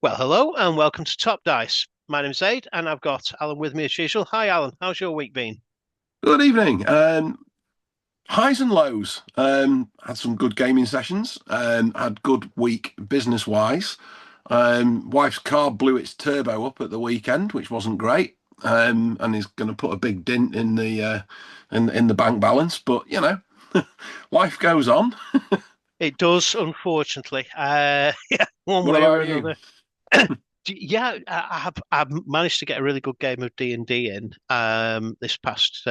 Well, hello and welcome to Top Dice. My name's Aid, and I've got Alan with me as usual. Hi, Alan. How's your week been? Good evening. Highs and lows. Had some good gaming sessions. Had good week business wise. Wife's car blew its turbo up at the weekend, which wasn't great. And is going to put a big dent in the bank balance. But life goes on. It does, unfortunately. Yeah, one What way or about you? another. Yeah, I've managed to get a really good game of D&D in this past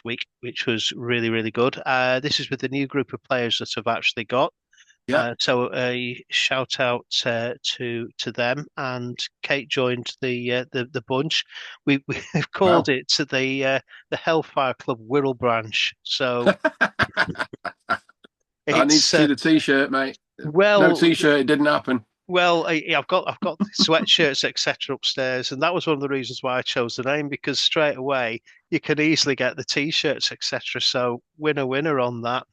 week, which was really really good. This is with the new group of players that I've actually got. Yeah. So a shout out to them, and Kate joined the bunch. We've called Well, it the Hellfire Club Wirral Branch. So I need to it's see the t-shirt, mate. No well t-shirt, it didn't happen. I've got the sweatshirts etc. upstairs, and that was one of the reasons why I chose the name, because straight away you can easily get the t-shirts etc. So winner winner on that.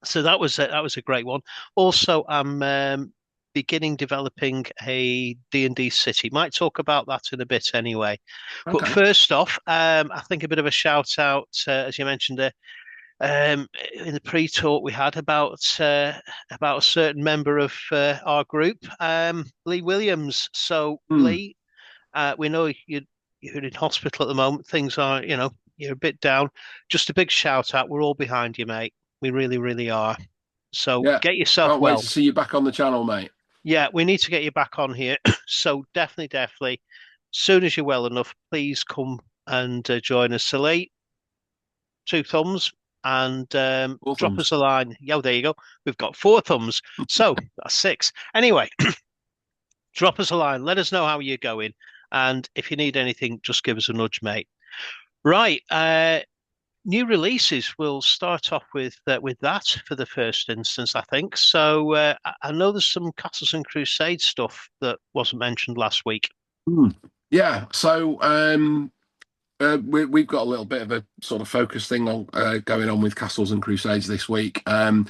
So that was a great one. Also, I'm beginning developing a D&D city. Might talk about that in a bit anyway. But Okay. first off, I think a bit of a shout out, as you mentioned there, in the pre-talk we had about a certain member of our group, Lee Williams. So Hmm. Lee, we know you're in hospital at the moment. Things are, you're a bit down. Just a big shout out. We're all behind you, mate. We really, really are. So Yeah. get yourself Can't wait well. to see you back on the channel, mate. Yeah, we need to get you back on here. So definitely, definitely, soon as you're well enough, please come and join us. Salute, two thumbs, and All drop us thumbs. a line. Yeah, there you go. We've got four thumbs, so that's six. Anyway, drop us a line. Let us know how you're going, and if you need anything, just give us a nudge, mate. Right. New releases. We'll start off with that for the first instance, I think. So I know there's some Castles and Crusades stuff that wasn't mentioned last week. Hmm. Yeah, so we've got a little bit of a sort of focus thing on going on with Castles and Crusades this week, and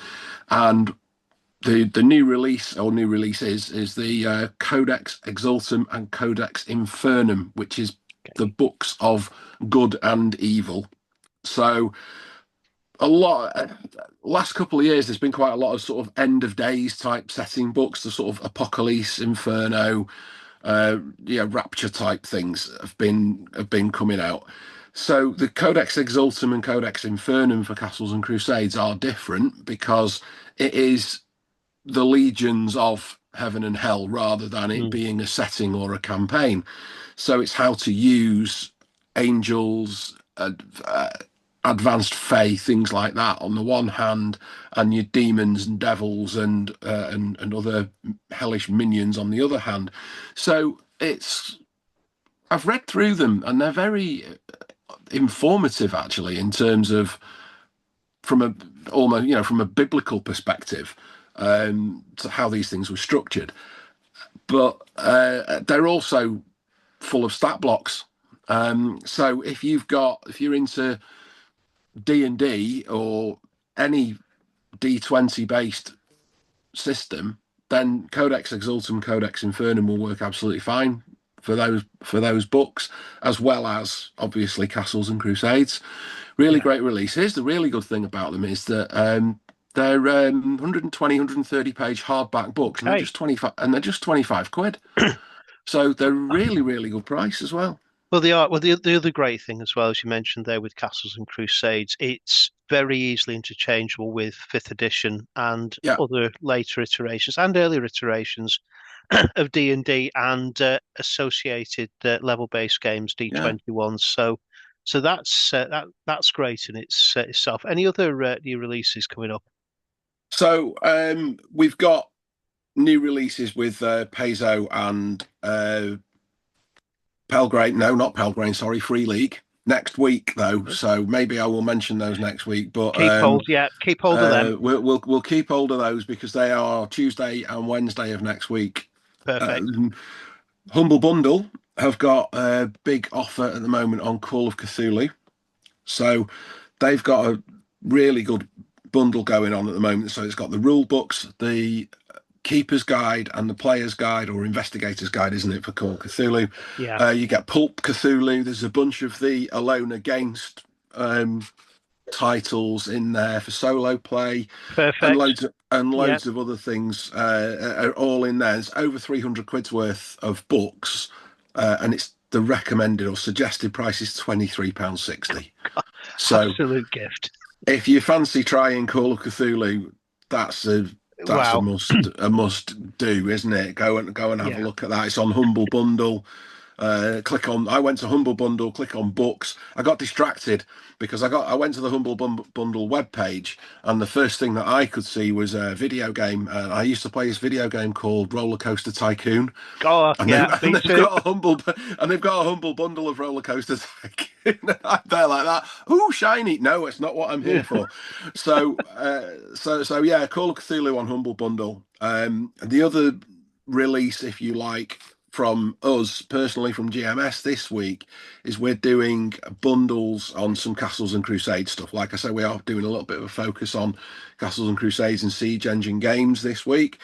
the new release or new release is the Codex Exultum and Codex Infernum, which is the Okay. books of good and evil. So a lot last couple of years, there's been quite a lot of sort of end of days type setting books, the sort of Apocalypse, Inferno, rapture type things have been coming out. So the Codex Exultum and Codex Infernum for Castles and Crusades are different because it is the legions of heaven and hell rather than it Mm. being a setting or a campaign. So it's how to use angels, advanced fae, things like that on the one hand, and your demons and devils and other hellish minions on the other hand. So it's I've read through them and they're very informative actually in terms of from a almost from a biblical perspective to how these things were structured. But they're also full of stat blocks. So if you're into D&D or any D20 based system, then Codex Exultum, Codex Infernum will work absolutely fine for those books, as well as obviously Castles and Crusades. Really Yeah. great releases. The really good thing about them is that they're 120, 130 page hardback books, and they're Okay. just 25 and they're just 25 quid. So they're really, really good price as well. Well, they are. Well, the other great thing as well, as you mentioned there with Castles and Crusades, it's very easily interchangeable with fifth edition and Yeah, other later iterations and earlier iterations of D&D and associated level-based games, yeah. D21. So that's great in itself. Any other new releases coming up? So we've got new releases with Paizo and Pelgrane. No, not Pelgrane. Sorry, Free League next week though. So maybe I will mention those next week. But Keep hold, yeah, keep hold of them. we'll keep hold of those because they are Tuesday and Wednesday of next week. Perfect. Um, Humble Bundle have got a big offer at the moment on Call of Cthulhu. So they've got a really good bundle going on at the moment. So it's got the rule books, the Keeper's Guide and the Player's Guide, or Investigator's Guide, isn't it, for Call of Cthulhu? Yeah. You get Pulp Cthulhu. There's a bunch of the Alone Against titles in there for solo play, and Perfect. Yeah. loads of other things are all in there. There's over 300 quid's worth of books, and it's the recommended or suggested price is £23.60. So Absolute gift. if you fancy trying Call of Cthulhu, that's a Wow. must do, isn't it? Go and have a Yeah. look at that. It's on Humble Bundle. I went to Humble Bundle, click on books. I got distracted because I went to the Bundle webpage, and the first thing that I could see was a video game. I used to play this video game called Roller Coaster Tycoon, Oh, and yeah. Me they've too. got a humble bundle of Roller Coaster Tycoon. I'm there like that. Ooh, shiny! No, it's not what I'm here Yeah. for. So yeah, Call of Cthulhu on Humble Bundle. The other release, if you like, from us personally from GMS this week is we're doing bundles on some Castles and Crusades stuff. Like I say, we are doing a little bit of a focus on Castles and Crusades and Siege Engine games this week.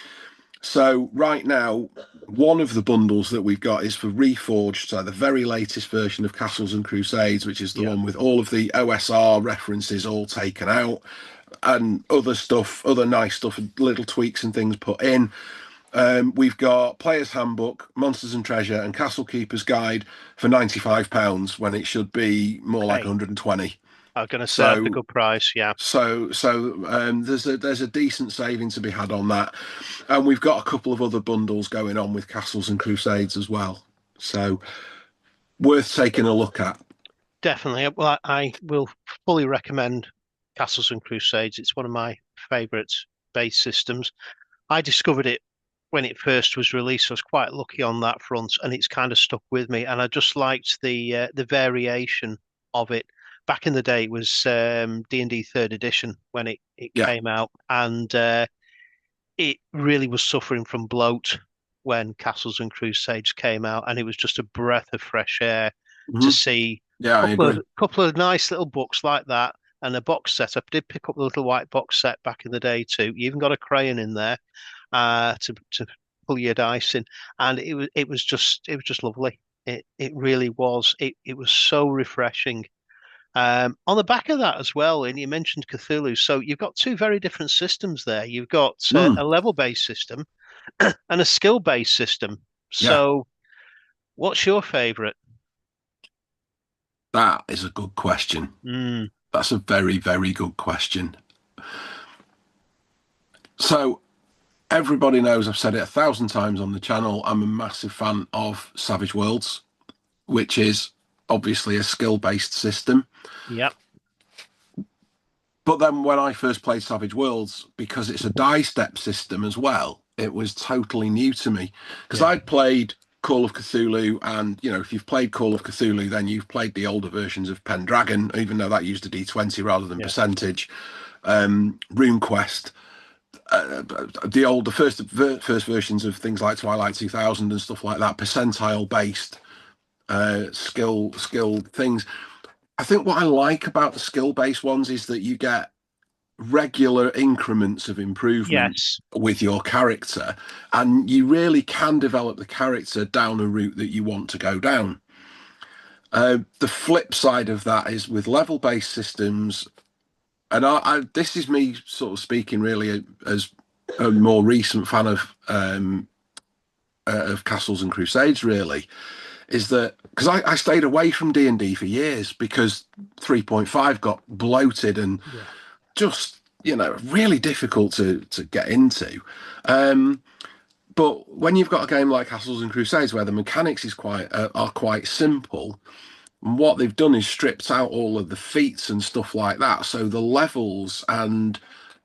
So right now, one of the bundles that we've got is for Reforged, so the very latest version of Castles and Crusades, which is the Yeah. one with all of the OSR references all taken out and other stuff, other nice stuff, little tweaks and things put in. We've got Player's Handbook, Monsters and Treasure, and Castle Keeper's Guide for £95 when it should be more like Okay. 120. I was going to say that's a So good price. Yeah. there's a decent saving to be had on that, and we've got a couple of other bundles going on with Castles and Crusades as well. So worth taking a look at. Definitely. Well, I will fully recommend Castles and Crusades. It's one of my favourite base systems. I discovered it when it first was released. So I was quite lucky on that front, and it's kind of stuck with me. And I just liked the variation of it. Back in the day, it was D&D third edition when it Yeah. came out, and it really was suffering from bloat when Castles and Crusades came out, and it was just a breath of fresh air to Hmm. see Yeah, I agree. couple of nice little books like that and a box set. I did pick up the little white box set back in the day too. You even got a crayon in there to pull your dice in, and it was just lovely. It really was. It was so refreshing. On the back of that as well, and you mentioned Cthulhu, so you've got two very different systems there. You've got Mm, a level-based system and a skill-based system. yeah, So, what's your favorite? that is a good question. Mm, That's a very, very good question. So everybody knows I've said it 1,000 times on the channel. I'm a massive fan of Savage Worlds, which is obviously a skill-based system. yep, But then when I first played Savage Worlds, because it's a die step system as well, it was totally new to me. Because yeah, I'd played Call of Cthulhu, and if you've played Call of Cthulhu, then you've played the older versions of Pendragon, even though that used a D20 rather than yeah, percentage. RuneQuest, the first versions of things like Twilight 2000 and stuff like that, percentile based skill things. I think what I like about the skill based ones is that you get regular increments of improvement yes, with your character, and you really can develop the character down a route that you want to go down. The flip side of that is with level based systems, and this is me sort of speaking really as a more recent fan of Castles and Crusades, really, is that because I stayed away from D&D for years because 3.5 got bloated and yeah, just really difficult to get into. But when you've got a game like Castles and Crusades where the mechanics are quite simple, and what they've done is stripped out all of the feats and stuff like that, so the levels and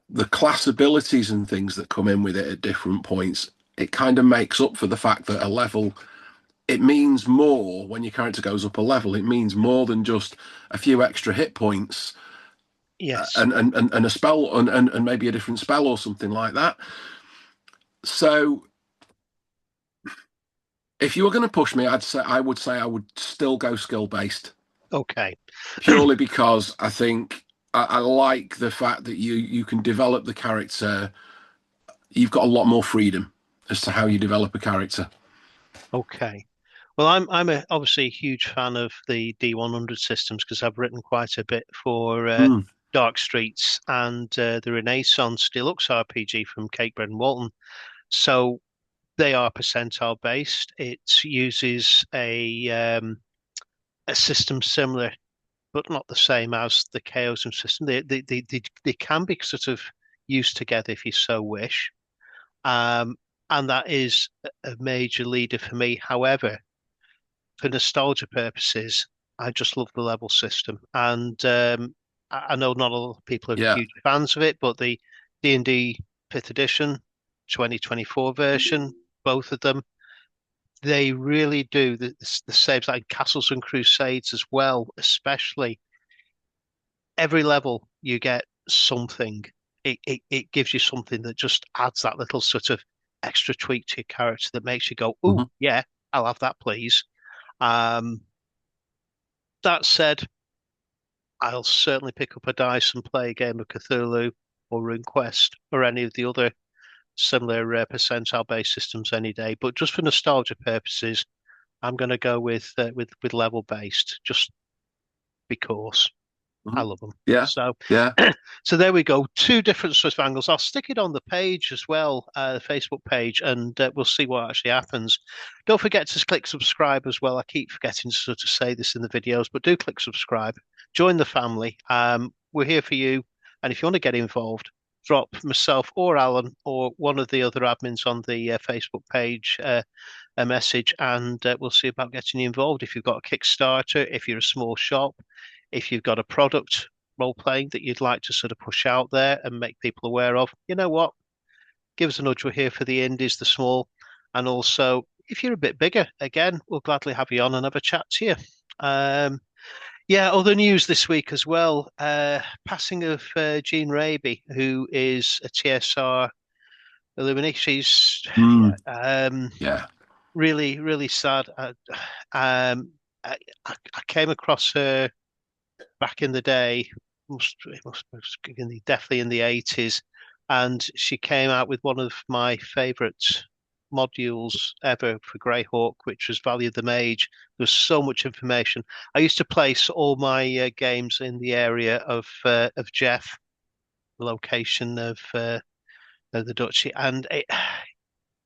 the class abilities and things that come in with it at different points, it kind of makes up for the fact that a level, it means more when your character goes up a level. It means more than just a few extra hit points, yes, and a spell, and maybe a different spell or something like that. So if you were going to push me, I would still go skill based, okay, purely because I think I like the fact that you can develop the character. you've got a lot more freedom as to how you develop a character. Okay. Well, I'm obviously a huge fan of the D100 systems because I've written quite a bit for Mm, Dark Streets and the Renaissance Deluxe RPG from Cakebread and Walton. So they are percentile based. It uses a system similar, but not the same as the Chaosium system. They can be sort of used together if you so wish. Um, and that is a major leader for me. However, for nostalgia purposes, I just love the level system. And I know not a lot of people are yeah. huge fans of it, but the D&D 5th edition, 2024 version, both of them, they really do the saves like Castles and Crusades as well, especially every level you get something. It gives you something that just adds that little sort of extra tweak to your character that makes you go, "Oh, Mhm. yeah, I'll have that, please." Um, that said, I'll certainly pick up a dice and play a game of Cthulhu or RuneQuest or any of the other similar percentile-based systems any day. But just for nostalgia purposes, I'm going to go with level-based, just because. I Mhm. love them. Yeah. So, Yeah. so there we go. Two different sort of angles. I'll stick it on the page as well, the Facebook page, and we'll see what actually happens. Don't forget to click subscribe as well. I keep forgetting to sort of say this in the videos, but do click subscribe. Join the family. We're here for you, and if you want to get involved, drop myself or Alan or one of the other admins on the Facebook page a message, and we'll see about getting you involved. If you've got a Kickstarter, if you're a small shop, if you've got a product role playing that you'd like to sort of push out there and make people aware of, you know what? Give us a nudge. We're here for the indies, the small, and also if you're a bit bigger, again, we'll gladly have you on and have a chat to you. Um, yeah, other news this week as well. Passing of Jean Raby, who is a TSR Illuminati. She's Mm, yeah, yeah. really, really sad. Um, I came across her back in the day, definitely in the 80s, and she came out with one of my favourite modules ever for Greyhawk, which was Valley of the Mage. There was so much information. I used to place all my games in the area of Jeff, the location of the Duchy, and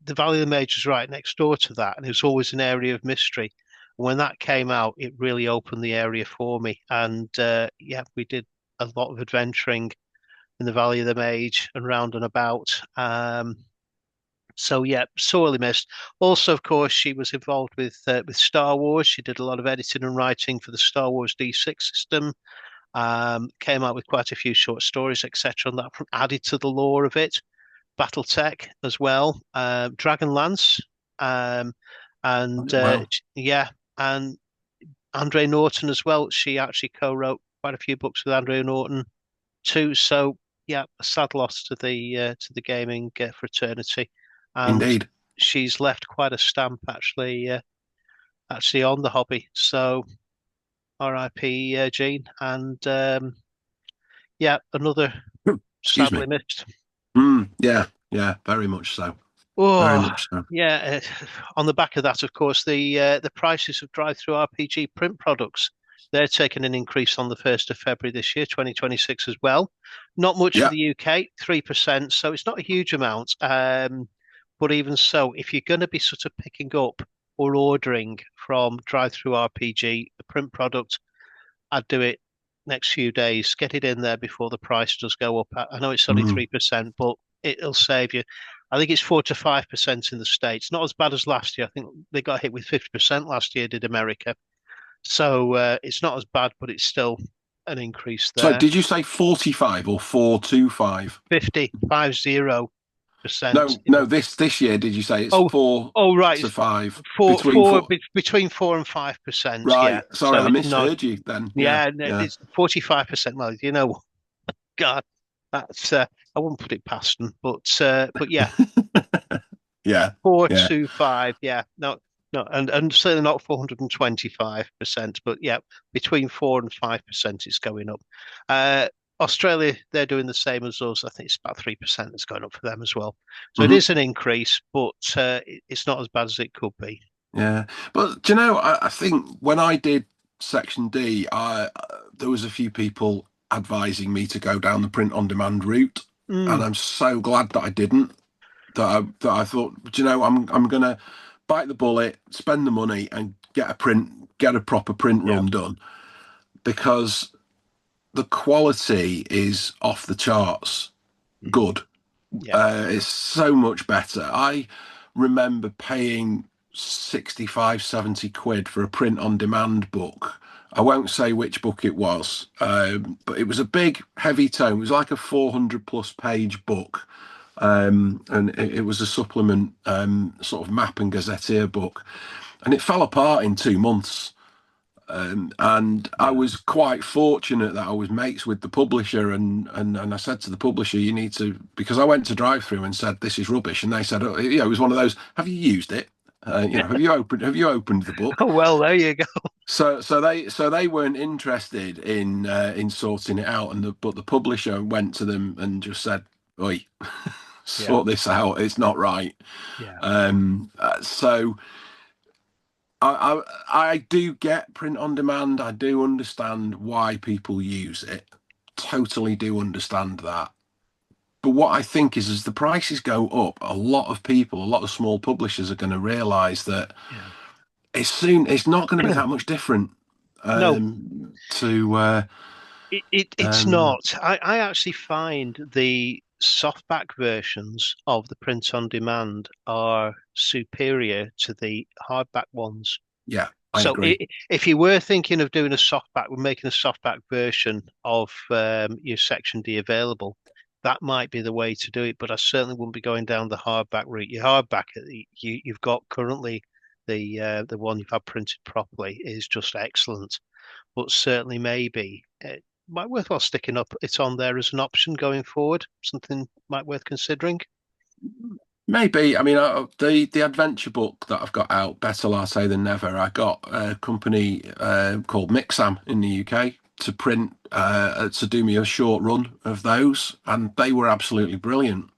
the Valley of the Mage was right next door to that, and it was always an area of mystery. When that came out, it really opened the area for me, and yeah, we did a lot of adventuring in the Valley of the Mage and round and about. So yeah, sorely missed. Also, of course, she was involved with Star Wars. She did a lot of editing and writing for the Star Wars D6 system. Came out with quite a few short stories, etc., and that added to the lore of it. BattleTech as well, Dragonlance, um, and Wow. yeah, and Andre Norton as well. She actually co-wrote quite a few books with Andre Norton too. So yeah, a sad loss to the gaming fraternity, and Indeed. she's left quite a stamp actually on the hobby. So R.I.P. Jean, and yeah, another Excuse sadly me. missed. Yeah. Yeah. Very much so. Very Oh, much so. yeah. On the back of that, of course, the prices of drive-through RPG print products, they're taking an increase on the 1st of February this year, 2026 as well. Not much for Yeah. the UK, 3%, so it's not a huge amount. But even so, if you're going to be sort of picking up or ordering from drive-through RPG, a print product, I'd do it next few days. Get it in there before the price does go up. I know it's only Mm. 3%, but it'll save you. I think it's 4 to 5% in the States. Not as bad as last year. I think they got hit with 50% last year, did America. So it's not as bad, but it's still an increase So there. did you say 45 or 425? 50% No, in no, the this year did you say it's oh four oh right, to it's five four between four four? between 4 and 5%. Yeah. Right. Sorry, So I it's not. misheard you then. Yeah, Yeah, no, yeah. it's 45%. Well, you know, God, that's I wouldn't put it past them, but yeah, Yeah, four yeah. to five, yeah, no, no, and certainly not 425%, but yeah, between 4 and 5% it's going up. Australia, they're doing the same as us. I think it's about 3% that's going up for them as well. So it Hmm. is an increase, but it's not as bad as it could be. Yeah, but do you know, I think when I did Section D, there was a few people advising me to go down the print on demand route, and Mm, I'm so glad that I didn't. That I thought, do you know, I'm gonna bite the bullet, spend the money, and get a proper print yeah. run done because the quality is off the charts Mhm. good. Yeah. It's so much better. I remember paying 65, 70 quid for a print on demand book. I won't say which book it was, but it was a big, heavy tome. It was like a 400 plus page book. And it was a supplement, sort of map and gazetteer book. And it fell apart in 2 months. And I Yeah. was quite fortunate that I was mates with the publisher, and I said to the publisher, "You need to," because I went to drive through and said, "This is rubbish," and they said, "Oh, you know, it was one of those. Have you used it? Have you opened the book?" Oh, well, there you go. So they weren't interested in sorting it out, but the publisher went to them and just said, "Oi, Yeah. sort this out. It's not right." Yeah. So. I do get print on demand. I do understand why people use it. Totally do understand that. But what I think is, as the prices go up, a lot of people, a lot of small publishers are going to realise that Yeah. it's not going to be that much different No, to it's um, not. I actually find the softback versions of the print on demand are superior to the hardback ones. yeah, I So agree. if you were thinking of doing a softback, we're making a softback version of your Section D available, that might be the way to do it. But I certainly wouldn't be going down the hardback route. Your hardback, you've got currently the one you've had printed properly is just excellent. But certainly maybe it might worthwhile sticking up it's on there as an option going forward. Something might worth considering. Maybe. I mean, the adventure book that I've got out, Better Latte Than Never, I got a company called Mixam in the UK to print to do me a short run of those, and they were absolutely brilliant.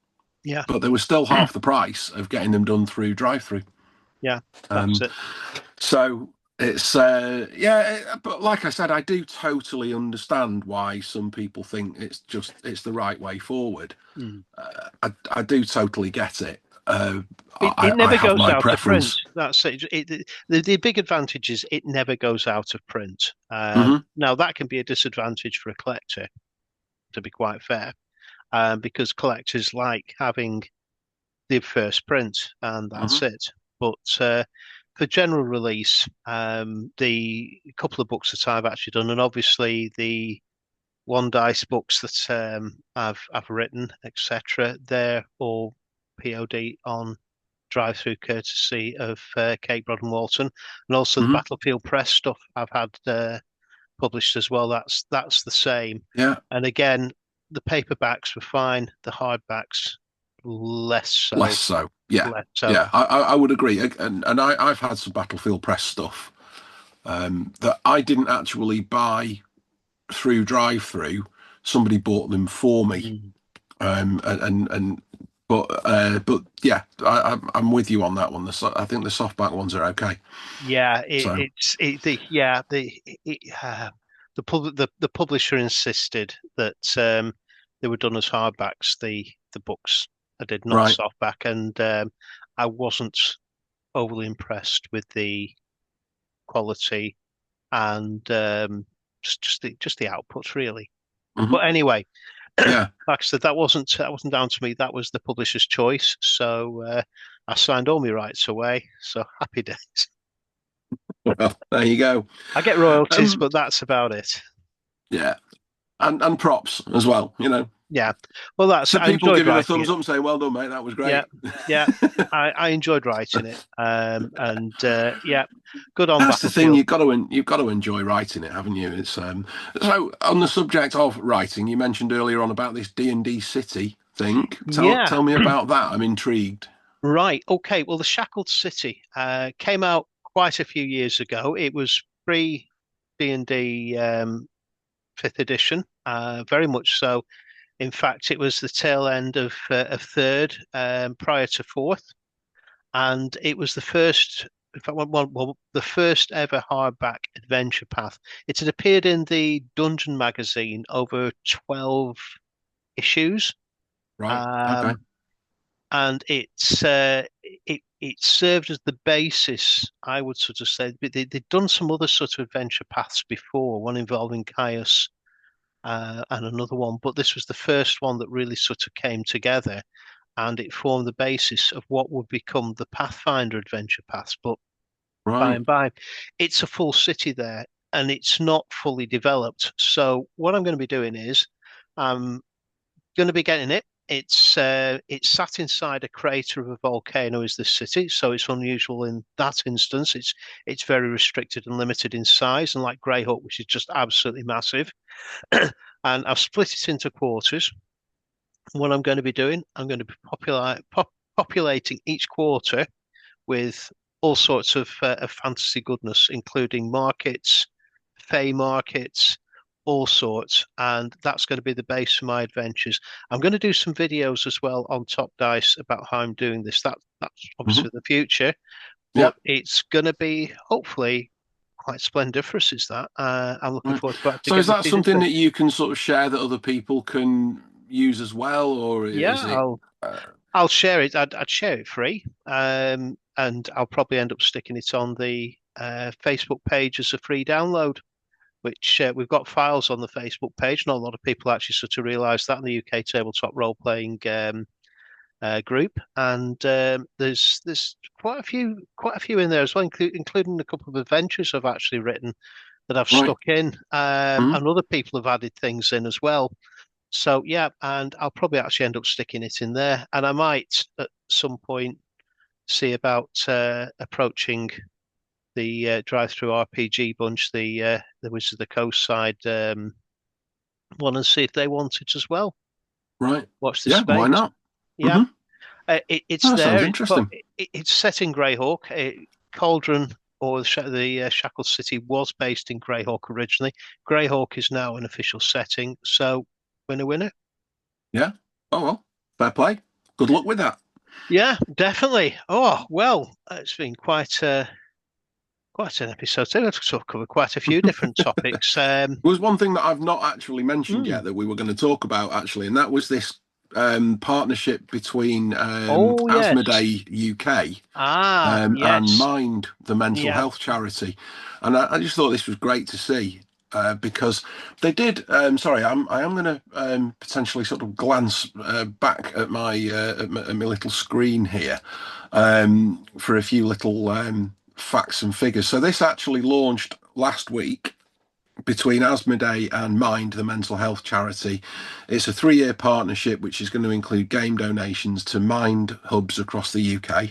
Yeah, But they were still half the price of getting them done through drive-through. yeah, that's Um, it. so it's but like I said, I do totally understand why some people think it's the right way forward. Mm. I do totally get it. It I never have goes my out of print. preference. That's it. The big advantage is it never goes out of print. Hmm. Now that can be a disadvantage for a collector, to be quite fair, because collectors like having the first print and Hmm. that's it. But for general release, the couple of books that I've actually done, and obviously the one dice books that I've written, etc., they're all POD on drive through courtesy of Kate Broad and Walton, and also the Hmm. Battlefield Press stuff I've had published as well. That's the same. Yeah, And again, the paperbacks were fine. The hardbacks less less so, so. Yeah, less so. yeah, I would agree. And I've had some Battlefield Press stuff that I didn't actually buy through drive-through. Somebody bought them for me. Mm. And but yeah, I'm with you on that one. I think the softback ones are okay. Yeah, So it's it, the yeah the publisher insisted that they were done as hardbacks. The books I did not right. softback, and I wasn't overly impressed with the quality and just the outputs really. But Hmm. anyway, like Yeah. I said, that wasn't down to me. That was the publisher's choice. So I signed all my rights away. So happy days. Well, there you go. I get royalties, Um, but that's about it. yeah, and props as well. Yeah. Well, that's So I people enjoyed give you the writing thumbs it. up and say, "Well done, mate. That was Yeah. great." Yeah. I enjoyed writing it. And yeah, good on That's the thing. Battlefield. You've got to enjoy writing it, haven't you? It's so on the subject of writing. You mentioned earlier on about this D&D city thing. Yeah. Tell me about that. I'm intrigued. Right. Okay. Well, the Shackled City came out quite a few years ago. It was pre D&D fifth edition. very much so. In fact, it was the tail end of third, prior to fourth, and it was the first. In fact, the first ever hardback adventure path. It had appeared in the Dungeon magazine over 12 issues, Right. Okay. um, and it served as the basis. I would sort of say they'd done some other sort of adventure paths before, one involving Caius, and another one, but this was the first one that really sort of came together, and it formed the basis of what would become the Pathfinder adventure paths. But by Right. and by, it's a full city there, and it's not fully developed. So what I'm going to be doing is I'm going to be getting it. It's sat inside a crater of a volcano, is this city, so it's unusual in that instance. It's very restricted and limited in size, and like Greyhawk, which is just absolutely massive. And I've split it into quarters. What I'm going to be doing, I'm going to be populating each quarter with all sorts of fantasy goodness, including markets, fey markets, all sorts. And that's going to be the base for my adventures. I'm going to do some videos as well on Top Dice about how I'm doing this. That's Hmm. obviously the future, Yeah. but it's going to be hopefully quite splendiferous, is that? I'm looking Right. forward to actually So is getting my that teeth into something it. that you can sort of share that other people can use as well, or Yeah, is it? Uh, I'll share it. I'd share it free, and I'll probably end up sticking it on the Facebook page as a free download. Which we've got files on the Facebook page. Not a lot of people actually sort of realise that in the UK tabletop role playing group, and there's quite a few in there as well, including a couple of adventures I've actually written that I've right. stuck in, Mhm. and other people have added things in as well. So yeah, and I'll probably actually end up sticking it in there, and I might at some point see about approaching the drive-through RPG bunch, the Wizards of the Coast side one, and see if they want it as well. Right. Watch this Yeah. Why space. not? Yeah, Hmm. it's That sounds there. interesting. It's set in Greyhawk. Cauldron or the Shackled City was based in Greyhawk originally. Greyhawk is now an official setting. So winner, winner. Yeah. Oh well. Fair play. Good luck with that. Yeah, definitely. Oh well, it's been quite an episode. So we've sort of covered quite a few different topics. There was one thing that I've not actually mentioned Mm. yet that we were going to talk about actually, and that was this partnership between Oh yes. Asmodee UK and Yes. Mind, the mental Yeah. health charity. And I just thought this was great to see because they did. Sorry, I am going to potentially sort of glance back at my little screen here for a few little facts and figures. So this actually launched last week between Asmodee and Mind, the mental health charity. It's a 3-year partnership which is going to include game donations to Mind hubs across the UK,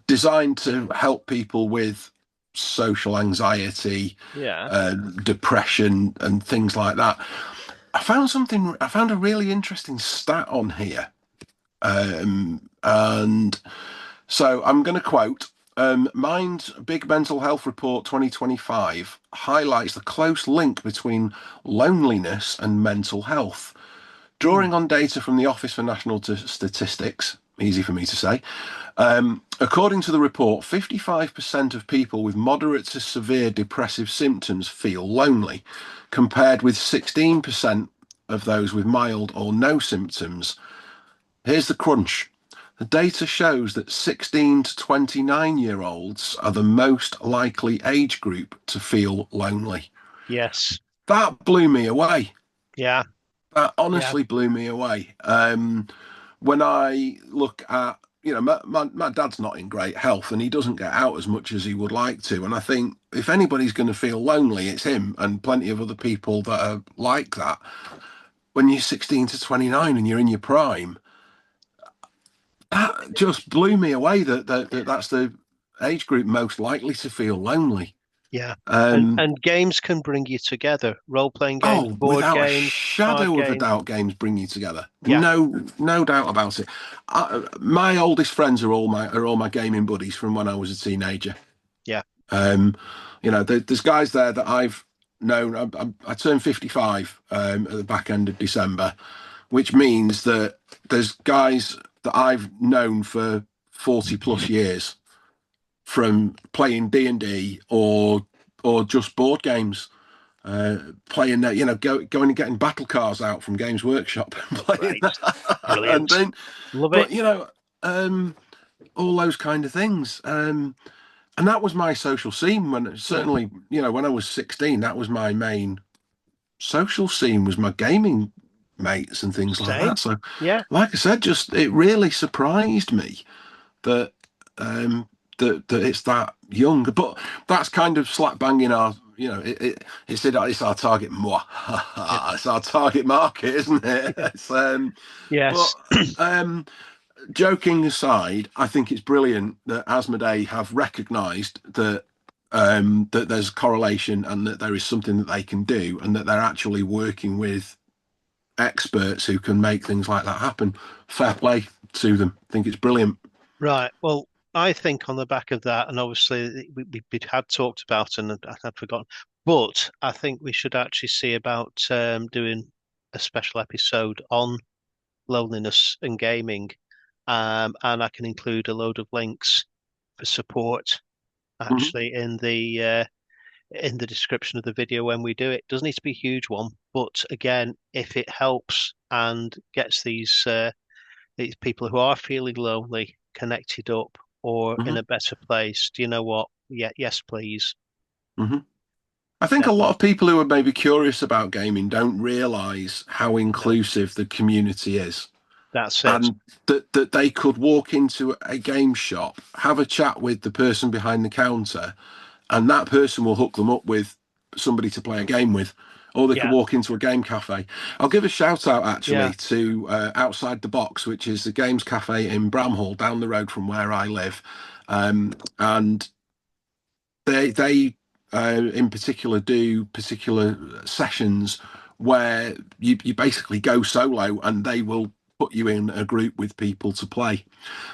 designed to help people with social anxiety, Yeah. depression, and things like that. I found a really interesting stat on here. And so I'm going to quote Mind's Big Mental Health Report 2025 highlights the close link between loneliness and mental health. Mm. Drawing on data from the Office for National Statistics, easy for me to say, according to the report, 55% of people with moderate to severe depressive symptoms feel lonely, compared with 16% of those with mild or no symptoms. Here's the crunch. The data shows that 16 to 29-year-olds are the most likely age group to feel lonely. Yes. That blew me away. Yeah. That Yeah. honestly blew me away. When I look at, my dad's not in great health and he doesn't get out as much as he would like to. And I think if anybody's going to feel lonely, it's him and plenty of other people that are like that. When you're 16 to 29 and you're in your prime, that just blew me away that's the age group most likely to feel lonely. Yeah. And Um, and games can bring you together. Role-playing games, oh, board without a games, card shadow of a games. doubt, games bring you together. Yeah. No doubt about it. My oldest friends are all my gaming buddies from when I was a teenager. Yeah. Um, there's guys there that I've known. I turned 55 at the back end of December, which means that there's guys that I've known for 40 plus years from playing D&D or just board games, playing that, going and getting battle cars out from Games Workshop and playing Right. that. And Brilliant. then, Love it. but all those kind of things. And that was my social scene when certainly, when I was 16, that was my main social scene, was my gaming mates and things like Same. that. So, Yeah. like I said, just it really surprised me that um that it's that young. But that's kind of slap banging our, it's our target moi. Yeah. It's our target market, isn't it? Yeah. But Yes. um joking aside, I think it's brilliant that Asmodee have recognised that there's correlation and that there is something that they can do, and that they're actually working with experts who can make things like that happen. Fair play to them. I think it's brilliant. Right. Well, I think on the back of that, and obviously we had talked about, and I had forgotten, but I think we should actually see about doing a special episode on loneliness and gaming, and I can include a load of links for support Hmm. actually in the description of the video when we do it. Doesn't need to be a huge one, but again, if it helps and gets these people who are feeling lonely connected up or in Hmm. a better place, do you know what? Yeah, yes, please. Hmm. I think a lot Definitely. of people who are maybe curious about gaming don't realise how No, inclusive the community is. that's it. And that they could walk into a game shop, have a chat with the person behind the counter, and that person will hook them up with somebody to play a game with. Or they could Yeah, walk into a game cafe. I'll give a shout out yeah, actually to Outside the Box, which is the games cafe in Bramhall, down the road from where I live. And they in particular do particular sessions where you basically go solo, and they will put you in a group with people to play.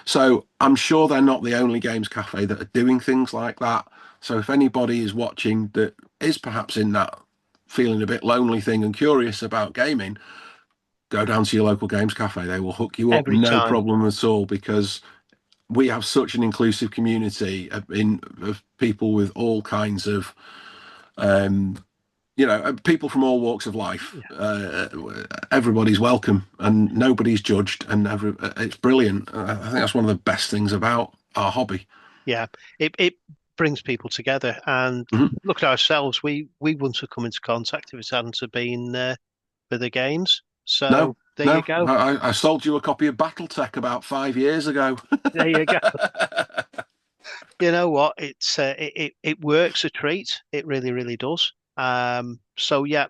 So I'm sure they're not the only games cafe that are doing things like that. So if anybody is watching that is perhaps in that feeling a bit lonely thing and curious about gaming, go down to your local games cafe. They will hook you up, every no time. problem at all, because we have such an inclusive community of people with all kinds of people from all walks of life. Yeah, Everybody's welcome and nobody's judged, and it's brilliant. I think that's one of the best things about our hobby. yeah. It brings people together. And Mhm. look at ourselves. We wouldn't have come into contact if it hadn't have been for the games. No, So there you no, go. I sold you a copy of BattleTech about 5 years ago. There you go. You know what? It works a treat. It really, really does. So yeah,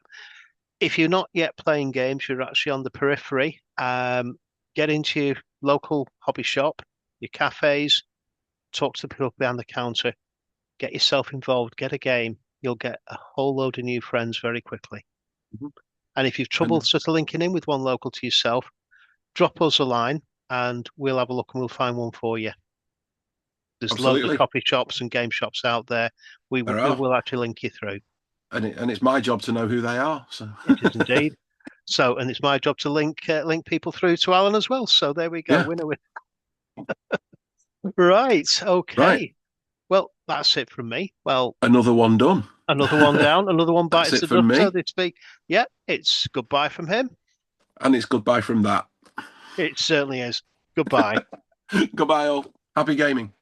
if you're not yet playing games, you're actually on the periphery. Get into your local hobby shop, your cafes, talk to the people behind the counter, get yourself involved, get a game. You'll get a whole load of new friends very quickly. Mhm. And if you've trouble And sort of linking in with one local to yourself, drop us a line and we'll have a look and we'll find one for you. There's loads of absolutely, coffee shops and game shops out there. there We are, will actually link you through. and it's my job to know who they are. So, It is indeed. So, and it's my job to link people through to Alan as well. So there we go. yeah, Winner, winner. Right. right, Okay. Well, that's it from me. Well, another one done. another one down, another one That's bites it the from dust, so me, to speak. Yeah, it's goodbye from him. and it's goodbye from that. It certainly is. Goodbye. Goodbye, all. Happy gaming.